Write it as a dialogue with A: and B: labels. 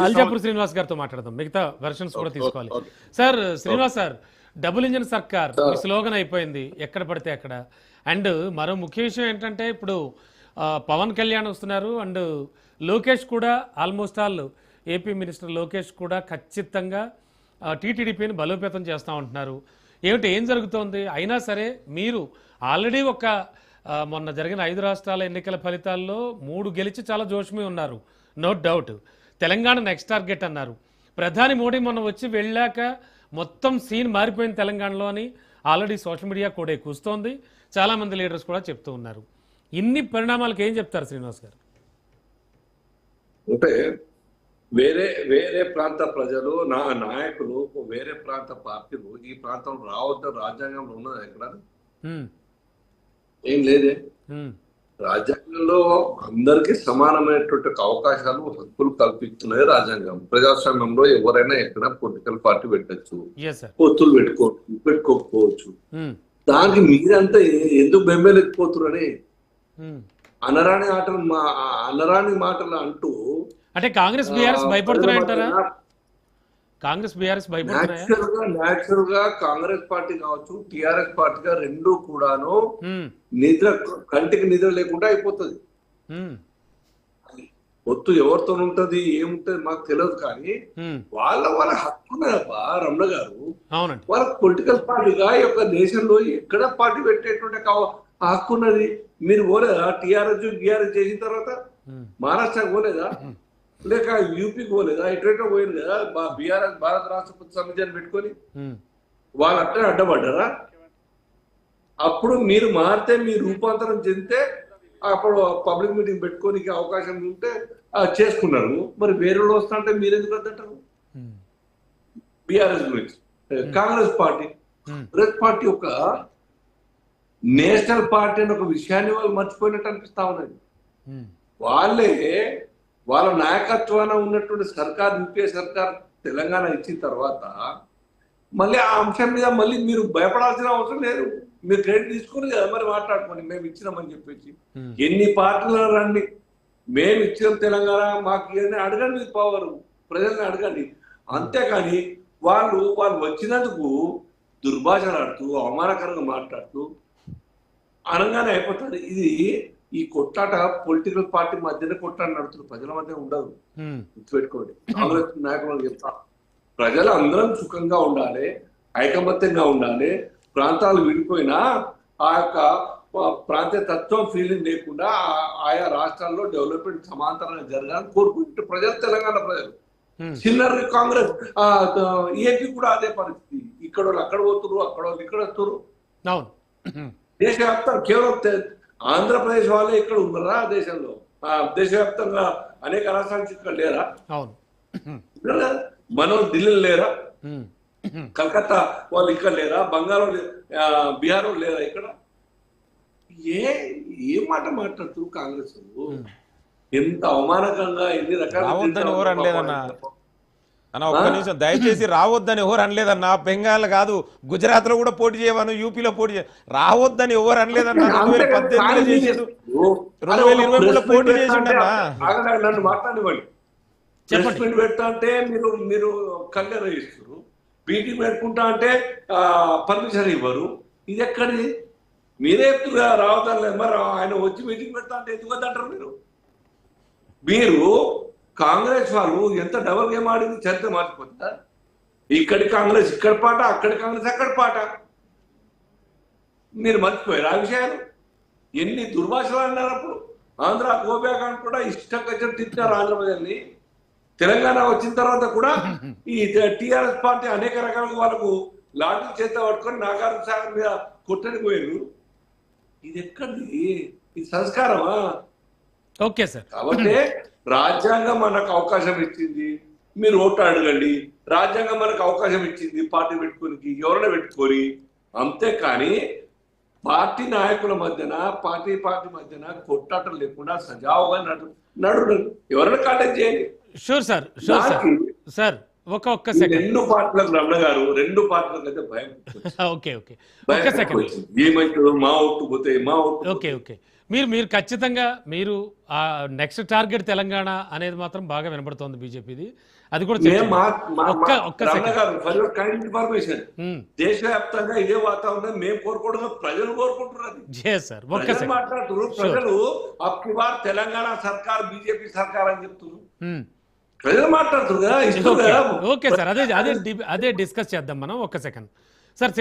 A: అల్జాపూర్ శ్రీనివాస్ గారితో మాట్లాడదాం, మిగతా వెర్షన్స్ కూడా తీసుకోవాలి. Sir Srinivas sir, double engine సర్కార్ మీ స్లోగన్ అయిపోయింది ఎక్కడ పడితే అక్కడ. అండ్ మరో ముఖ్య విషయం ఏంటంటే ఇప్పుడు పవన్ కళ్యాణ్ వస్తున్నారు, అండ్ లోకేష్ కూడా almost all AP minister Lokesh కూడా ఖచ్చితంగా టీటీడీపీని బలోపేతం చేస్తూ ఉంటున్నారు. ఏం జరుగుతోంది? అయినా సరే మీరు ఆల్రెడీ మొన్న జరిగిన 5 రాష్ట్రాల ఎన్నికల ఫలితాల్లో 3 గెలిచి చాలా జోష్మి ఉన్నారు, no doubt. Telangana next target అన్నారు. ప్రధాని మోడీ మొన్న వచ్చి వెళ్ళాక మొత్తం సీన్ మారిపోయింది తెలంగాణలో అని ఆల్రెడీ సోషల్ మీడియా కూడా కూస్తోంది, చాలామంది లీడర్స్ కూడా చెప్తూ ఉన్నారు. ఇన్ని పరిణామాలకు ఏం చెప్తారు శ్రీనివాస్ గారు?
B: అంటే వేరే వేరే ప్రాంత ప్రజలు నాయకులు వేరే ప్రాంత పార్టీలు ఈ ప్రాంతం రావద్దని రాజ్యాంగంలో ఉన్నది ఎక్కడ? ఏం లేదే. రాజ్యాంగంలో అందరికీ సమానమైనటువంటి అవకాశాలు హక్కులు కల్పిస్తున్నది రాజ్యాంగం. ప్రజాస్వామ్యంలో ఎవరైనా ఎక్కడ పొలిటికల్ పార్టీ పెట్టచ్చు, పొత్తులు పెట్టుకోకపోవచ్చు. దానికి మీరంతా ఎందుకు బెంబేలెక్కిపోతున్నారని అనరాని మాటలు అంటూ,
A: అంటే కాంగ్రెస్ బీఆర్ఎస్ భయపడుతున్నాయంటారా? కాంగ్రెస్ బీఆర్ఎస్
B: న్యాచురల్ గా కాంగ్రెస్ పార్టీ కావచ్చు, టిఆర్ఎస్ పార్టీగా రెండు కూడాను కంటికి నిద్ర లేకుండా అయిపోతుంది. పొత్తు ఎవరితో ఉంటది ఏముంటది మాకు తెలియదు, కానీ వాళ్ళ హక్కు ఉన్నదబ్బా రమణ గారు. వాళ్ళ పొలిటికల్ పార్టీగా ఈ యొక్క దేశంలో ఎక్కడ పార్టీ పెట్టేటువంటి హక్కు ఉన్నది. మీరు పోలేదా టిఆర్ఎస్ బీఆర్ఎస్ చేసిన తర్వాత? మహారాష్ట్రకు పోలేదా, లేక యూపీకి పోలేదా? ఎటువైనా పోయింది కదా బీఆర్ఎస్, భారత రాష్ట్రపతి సమితి అని పెట్టుకొని వాళ్ళు అట్లా అడ్డపడ్డారా? అప్పుడు మీరు మారితే, మీరు రూపాంతరం చెందితే అప్పుడు పబ్లిక్ మీటింగ్ పెట్టుకోనికి అవకాశం ఉంటే చేసుకున్నారు. మరి వేరే వాళ్ళు వస్తా అంటే మీరు ఎందుకు వద్దంటారు? బీఆర్ఎస్ గురించి కాంగ్రెస్ పార్టీ ఒక నేషనల్ పార్టీ అని ఒక విషయాన్ని వాళ్ళు మర్చిపోయినట్టు అనిపిస్తా ఉన్నది. వాళ్ళ నాయకత్వాన ఉన్నటువంటి సర్కార్, యూపీఏ సర్కార్ తెలంగాణ ఇచ్చిన తర్వాత మళ్ళీ ఆ అంశం మీద మళ్ళీ మీరు భయపడాల్సిన అవసరం లేదు. మీరు క్రెడిట్ తీసుకుని కదా మరి మాట్లాడుకోండి, మేము ఇచ్చినామని చెప్పేసి. ఎన్ని పార్టీలు రండి, మేము ఇచ్చినాం తెలంగాణ మాకు ఏదైనా అడగండి, మీరు పవర్ ప్రజల్ని అడగండి. అంతేకాని వాళ్ళు వచ్చినందుకు దుర్భాషలాడుతూ అవమానకరంగా మాట్లాడుతూ అనగానే అయిపోతుంది. ఇది ఈ కొట్లాట పొలిటికల్ పార్టీ మధ్యన కొట్లాట నడుతున్న ప్రజల మధ్య ఉండదు, గుర్తుపెట్టుకోండి. కాంగ్రెస్ నాయకులు చెప్తా, ప్రజలు అందరం సుఖంగా ఉండాలి, ఐకమత్యంగా ఉండాలి. ప్రాంతాలు విడిపోయినా ఆ యొక్క ప్రాంతీయ తత్వం ఫీలింగ్ లేకుండా ఆయా రాష్ట్రాల్లో డెవలప్మెంట్ సమాంతరంగా జరగాలని కోరుకుంటే ప్రజలు, తెలంగాణ ప్రజలు. చిల్లర కాంగ్రెస్ ఏపీ కూడా అదే పరిస్థితి. ఇక్కడ వాళ్ళు అక్కడ పోతున్నారు, అక్కడ వాళ్ళు ఇక్కడ వస్తున్నారు. దేశవ్యాప్తంగా కేవలం ఆంధ్రప్రదేశ్ వాళ్ళే ఇక్కడ ఉన్నారా దేశంలో? దేశవ్యాప్తంగా అనేక రాష్ట్రానికి ఇక్కడ లేరా? మనం ఢిల్లీలో లేరా? కలకత్తా వాళ్ళు ఇక్కడ లేరా? బంగాళ బీహార్ వాళ్ళు లేరా ఇక్కడ? ఏం మాట మాట్లాడుతున్నారు కాంగ్రెస్? ఎంత అవమానకంగా ఎన్ని రకాల
C: ఒక్క నిమిషం దయచేసి రావద్దని ఎవరు అనలేదన్నా. బెంగాల్ కాదు, గుజరాత్ లో కూడా పోటీ చేయవాను, యూపీలో పోటీ రావద్దని ఎవరు అనలేదన్నా. 2018లో చేసాడు, 2023లో పోటీ చేసిండన్నా.
B: నన్ను మాట్లాడివ్వండి. ప్రెస్మెంట్ పెడతా అంటే మీరు కళ్యాణ ఇస్తారు, మీటింగ్ పెట్టుకుంటా అంటే పర్మిషన్ ఇవ్వరు. ఇది ఎక్కడిది? మీరే ఎత్తుగా రావద్దని లేదు. మరి ఆయన వచ్చి మీటింగ్ పెడతా అంటే ఎందుకు వద్దంటారు మీరు? కాంగ్రెస్ వాళ్ళు ఎంత డబల్ గేమ్ ఆడింది చరిత్ర మార్చిపోతుందా? ఇక్కడి కాంగ్రెస్ ఇక్కడ పాట, అక్కడి కాంగ్రెస్ అక్కడ పాట. మీరు మర్చిపోయారు ఆ విషయాలు? ఎన్ని దుర్భాషలు అన్నారు అప్పుడు. ఆంధ్ర గోబ్యాక్ కూడా ఇష్టంగా తిట్టినారు ఆంధ్రప్రదేశ్ని. తెలంగాణ వచ్చిన తర్వాత కూడా ఈ టిఆర్ఎస్ పార్టీ అనేక రకాలుగా వాళ్ళకు లాఠీలు చేత పట్టుకొని నాగార్జున సాగర్ మీద కొట్టని పోయారు. ఇది ఎక్కడిది? ఇది సంస్కారమా?
A: Okay sir.
B: కాబట్టి రాజ్యాంగం మనకు అవకాశం ఇచ్చింది, మీరు ఓటు అడగండి. రాజ్యాంగం మనకు అవకాశం ఇచ్చింది పార్టీ పెట్టుకోనికి, ఎవరైనా పెట్టుకొని. అంతేకాని పార్టీ నాయకుల మధ్యన, పార్టీ మధ్యన కొట్టాటం లేకుండా సజావుగా నడు ఎవరైనా కాంటాక్ట్ చేయండి.
A: Sure sir. ఒక్క
B: ఈ
A: సెకండ్.
B: రెండు పార్టీలకు రమణ గారు, రెండు పార్టీలకు అయితే భయం పుట్టుకొచ్చింది.
A: ఓకే ఓకే
B: భయం
A: ఒక్క సెకండ్.
B: పుట్టుకొచ్చింది. ఏమైతుందో మా ఓట్లు పోతాయి, మా ఓట్లు
A: ఓకే ఓకే మీరు ఖచ్చితంగా మీరు నెక్స్ట్ టార్గెట్ తెలంగాణ అనేది మాత్రం బాగా వినబడుతోంది బీజేపీది. అది కూడా
B: మేము
A: చెప్తాను. ఒక్క
B: రమణ
A: సెకండ్.
B: గారు ఫర్ యువర్ కైండ్ ఇన్ఫర్మేషన్, దేశవ్యాప్తంగా ఇదే వాతావరణం మేము కోరుకోవడం ప్రజలు కోరుకుంటున్నారు.
A: సార్ ఒక్క
B: ప్రజలు
A: సెకండ్.
B: మాట్లాడుతున్నారు. ప్రజలు అప్కి బార్ తెలంగాణ సర్కార్ బీజేపీ సర్కార్ అని చెప్తున్నారు. ప్రజలు మాట్లాడుతున్నారు కదా, ఇస్తున్నారు కదా.
A: ఓకే సార్, అదే డిస్కస్ చేద్దాం మనం. ఒక్క సెకండ్ సార్.